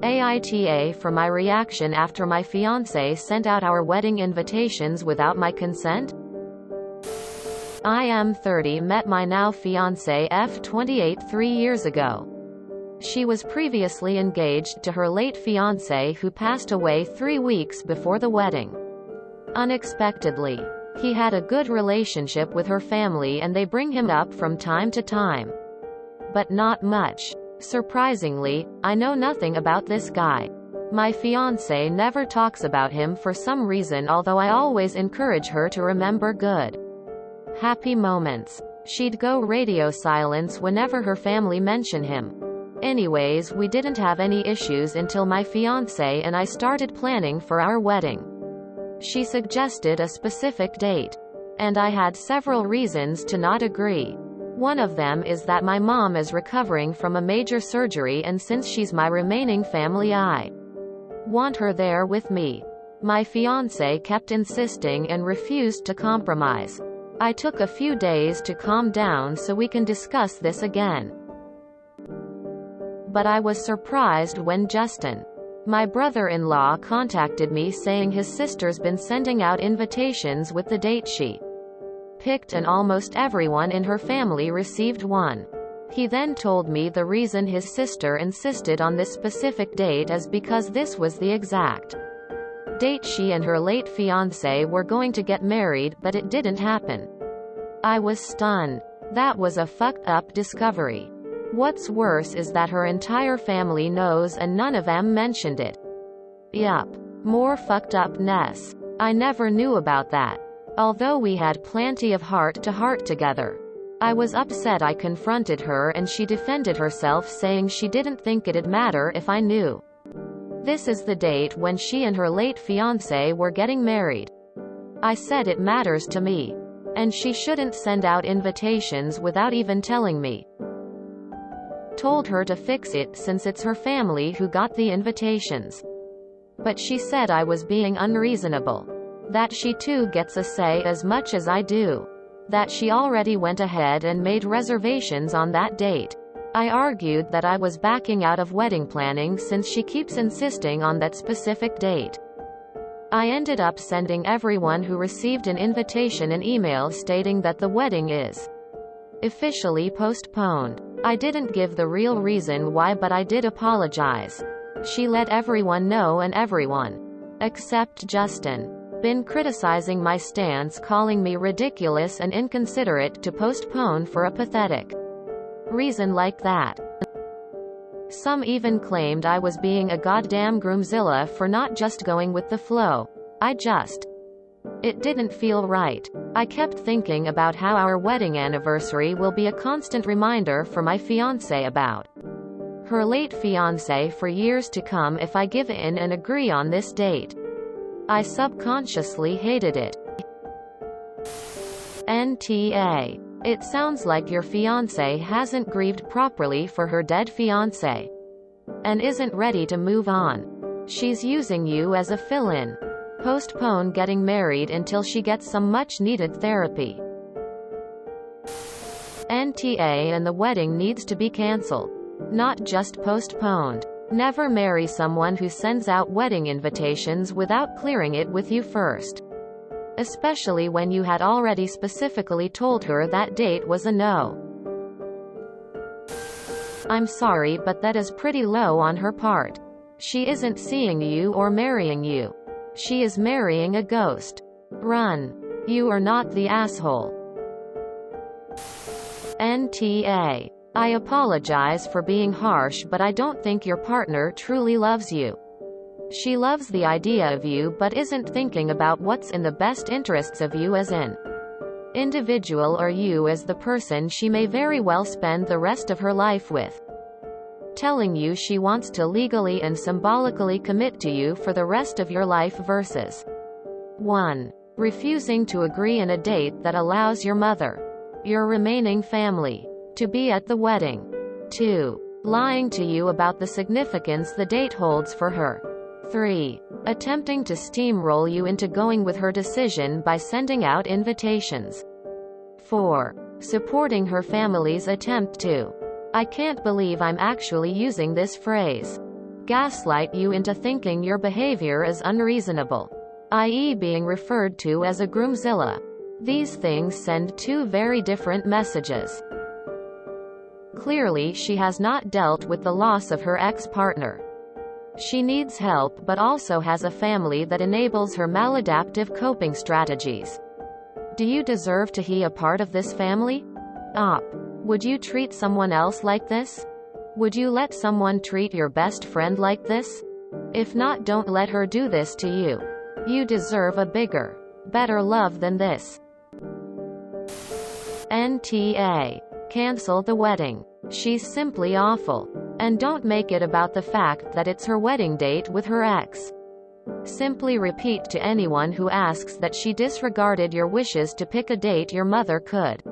AITA for my reaction after my fiancé sent out our wedding invitations without my consent. I am 30, met my now fiancé F 28 3 years ago. She was previously engaged to her late fiancé who passed away 3 weeks before the wedding. Unexpectedly, he had a good relationship with her family and they bring him up from time to time. But not much. Surprisingly, I know nothing about this guy. My fiancé never talks about him for some reason, although I always encourage her to remember good, happy moments. She'd go radio silence whenever her family mention him. Anyways, we didn't have any issues until my fiancé and I started planning for our wedding. She suggested a specific date, and I had several reasons to not agree. One of them is that my mom is recovering from a major surgery, and since she's my remaining family, I want her there with me. My fiancé kept insisting and refused to compromise. I took a few days to calm down so we can discuss this again. But I was surprised when Justin, my brother-in-law, contacted me saying his sister's been sending out invitations with the date she picked and almost everyone in her family received one. He then told me the reason his sister insisted on this specific date is because this was the exact date she and her late fiancé were going to get married, but it didn't happen. I was stunned. That was a fucked up discovery. What's worse is that her entire family knows and none of them mentioned it. Yup. More fucked upness. I never knew about that. Although we had plenty of heart-to-heart together. I was upset. I confronted her and she defended herself, saying she didn't think it'd matter if I knew. This is the date when she and her late fiancé were getting married. I said it matters to me. And she shouldn't send out invitations without even telling me. Told her to fix it since it's her family who got the invitations. But she said I was being unreasonable. That she too gets a say as much as I do. That she already went ahead and made reservations on that date. I argued that I was backing out of wedding planning since she keeps insisting on that specific date. I ended up sending everyone who received an invitation an email stating that the wedding is officially postponed. I didn't give the real reason why, but I did apologize. She let everyone know, and everyone, except Justin, been criticizing my stance, calling me ridiculous and inconsiderate to postpone for a pathetic reason like that. Some even claimed I was being a goddamn groomzilla for not just going with the flow. It didn't feel right. I kept thinking about how our wedding anniversary will be a constant reminder for my fiancé about her late fiancé for years to come if I give in and agree on this date. I subconsciously hated it. NTA. It sounds like your fiancé hasn't grieved properly for her dead fiancé. And isn't ready to move on. She's using you as a fill-in. Postpone getting married until she gets some much-needed therapy. NTA, and the wedding needs to be cancelled. Not just postponed. Never marry someone who sends out wedding invitations without clearing it with you first. Especially when you had already specifically told her that date was a no. I'm sorry, but that is pretty low on her part. She isn't seeing you or marrying you. She is marrying a ghost. Run. You are not the asshole. NTA. I apologize for being harsh, but I don't think your partner truly loves you. She loves the idea of you but isn't thinking about what's in the best interests of you as an individual or you as the person she may very well spend the rest of her life with. Telling you she wants to legally and symbolically commit to you for the rest of your life versus 1. Refusing to agree on a date that allows your mother, your remaining family, to be at the wedding. 2. Lying to you about the significance the date holds for her. 3. Attempting to steamroll you into going with her decision by sending out invitations. 4. Supporting her family's attempt to. I can't believe I'm actually using this phrase. gaslight you into thinking your behavior is unreasonable, i.e. being referred to as a groomzilla. These things send two very different messages. Clearly, she has not dealt with the loss of her ex-partner. She needs help but also has a family that enables her maladaptive coping strategies. Do you deserve to be a part of this family? Would you treat someone else like this? Would you let someone treat your best friend like this? If not, don't let her do this to you. You deserve a bigger, better love than this. NTA. Cancel the wedding. She's simply awful. And don't make it about the fact that it's her wedding date with her ex. Simply repeat to anyone who asks that she disregarded your wishes to pick a date your mother could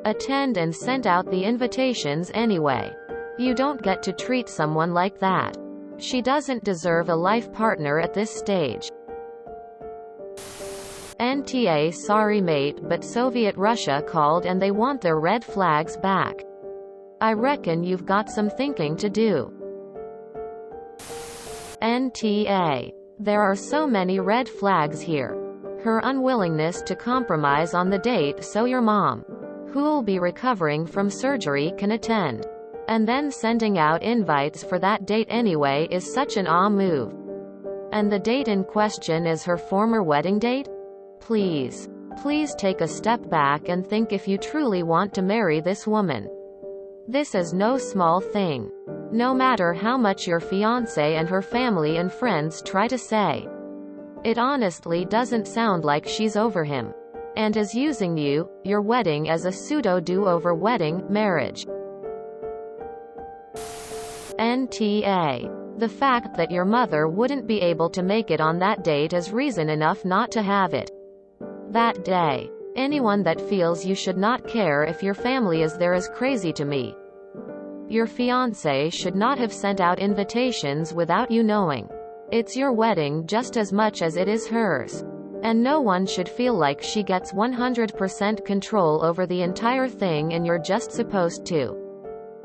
attend and sent out the invitations anyway. You don't get to treat someone like that. She doesn't deserve a life partner at this stage. NTA. Sorry mate, but Soviet Russia called and they want their red flags back. I reckon you've got some thinking to do. NTA. There are so many red flags here. Her unwillingness to compromise on the date so your mom, who'll be recovering from surgery, can attend. And then sending out invites for that date anyway is such an move. And the date in question is her former wedding date? Please take a step back and think if you truly want to marry this woman. This is no small thing. No matter how much your fiancé and her family and friends try to say. It honestly doesn't sound like she's over him. And is using you, your wedding, as a pseudo-do-over wedding, marriage. NTA. The fact that your mother wouldn't be able to make it on that date is reason enough not to have it that day. Anyone that feels you should not care if your family is there is crazy to me. Your fiancé should not have sent out invitations without you knowing. It's your wedding just as much as it is hers. And no one should feel like she gets 100% control over the entire thing and you're just supposed to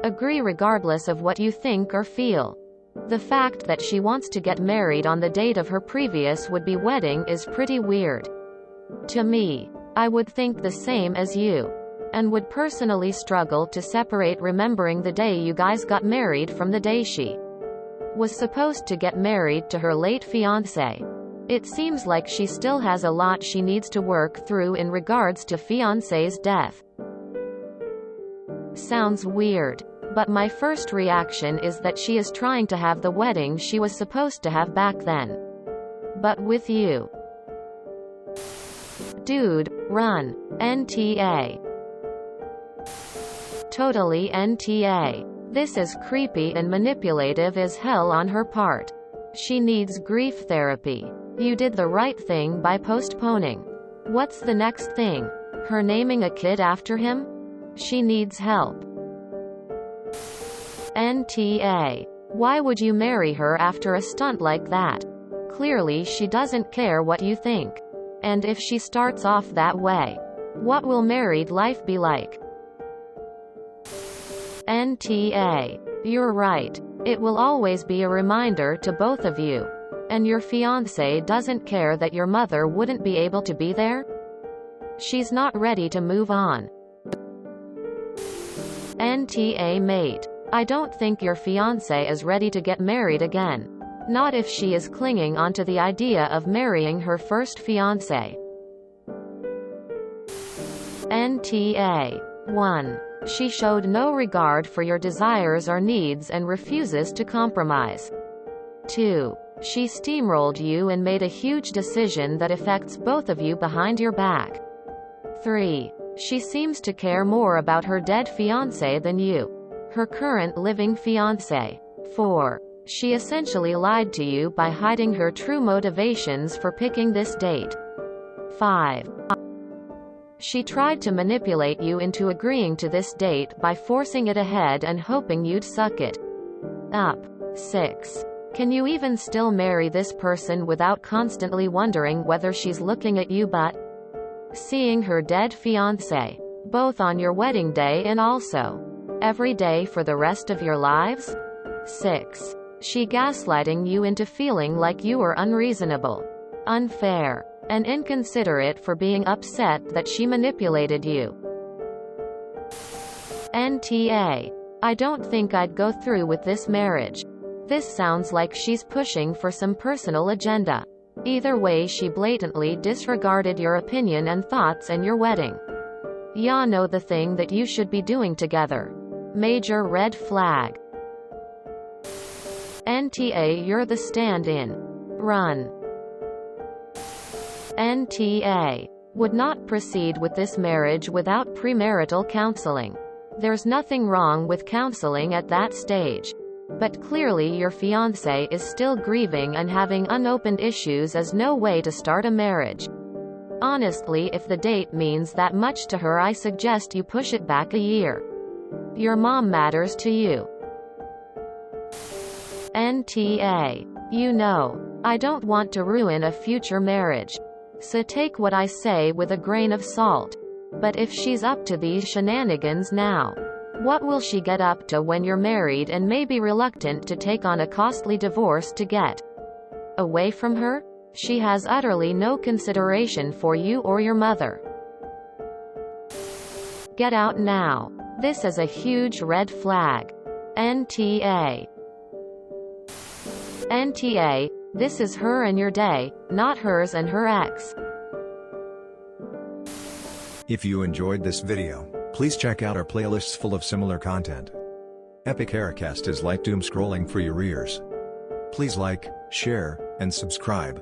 agree regardless of what you think or feel. The fact that she wants to get married on the date of her previous would-be wedding is pretty weird. To me, I would think the same as you. And would personally struggle to separate remembering the day you guys got married from the day she was supposed to get married to her late fiancé. It seems like she still has a lot she needs to work through in regards to fiancé's death. Sounds weird, but my first reaction is that she is trying to have the wedding she was supposed to have back then. But with you. Dude, run. NTA. Totally NTA. This is creepy and manipulative as hell on her part. She needs grief therapy. You did the right thing by postponing. What's the next thing? Her naming a kid after him? She needs help. NTA. Why would you marry her after a stunt like that? Clearly she doesn't care what you think. And if she starts off that way, what will married life be like? NTA. You're right. It will always be a reminder to both of you. And your fiancé doesn't care that your mother wouldn't be able to be there? She's not ready to move on. NTA mate. I don't think your fiancé is ready to get married again. Not if she is clinging onto the idea of marrying her first fiancé. NTA. 1. She showed no regard for your desires or needs and refuses to compromise. 2. She steamrolled you and made a huge decision that affects both of you behind your back. 3. She seems to care more about her dead fiancé than you, her current living fiancé. 4. She essentially lied to you by hiding her true motivations for picking this date. 5. She tried to manipulate you into agreeing to this date by forcing it ahead and hoping you'd suck it up. 6. Can you even still marry this person without constantly wondering whether she's looking at you but seeing her dead fiancé, both on your wedding day and also every day for the rest of your lives? 6. She gaslighting you into feeling like you are unreasonable, unfair, and inconsiderate for being upset that she manipulated you. NTA. I don't think I'd go through with this marriage. This sounds like she's pushing for some personal agenda. Either way, she blatantly disregarded your opinion and thoughts and your wedding. Ya know the thing that you should be doing together. Major red flag. NTA. You're the stand-in. Run. NTA. Would not proceed with this marriage without premarital counseling. There's nothing wrong with counseling at that stage. But clearly your fiancé is still grieving and having unopened issues is no way to start a marriage. Honestly, if the date means that much to her, I suggest you push it back a year. Your mom matters to you. NTA. You know, I don't want to ruin a future marriage. So take what I say with a grain of salt. But if she's up to these shenanigans now, what will she get up to when you're married and may be reluctant to take on a costly divorce to get away from her? She has utterly no consideration for you or your mother. Get out now. This is a huge red flag. NTA. NTA. This is her and your day, not hers and her ex. If you enjoyed this video, please check out our playlists full of similar content. Epic Haircast is like doom scrolling for your ears. Please like, share, and subscribe.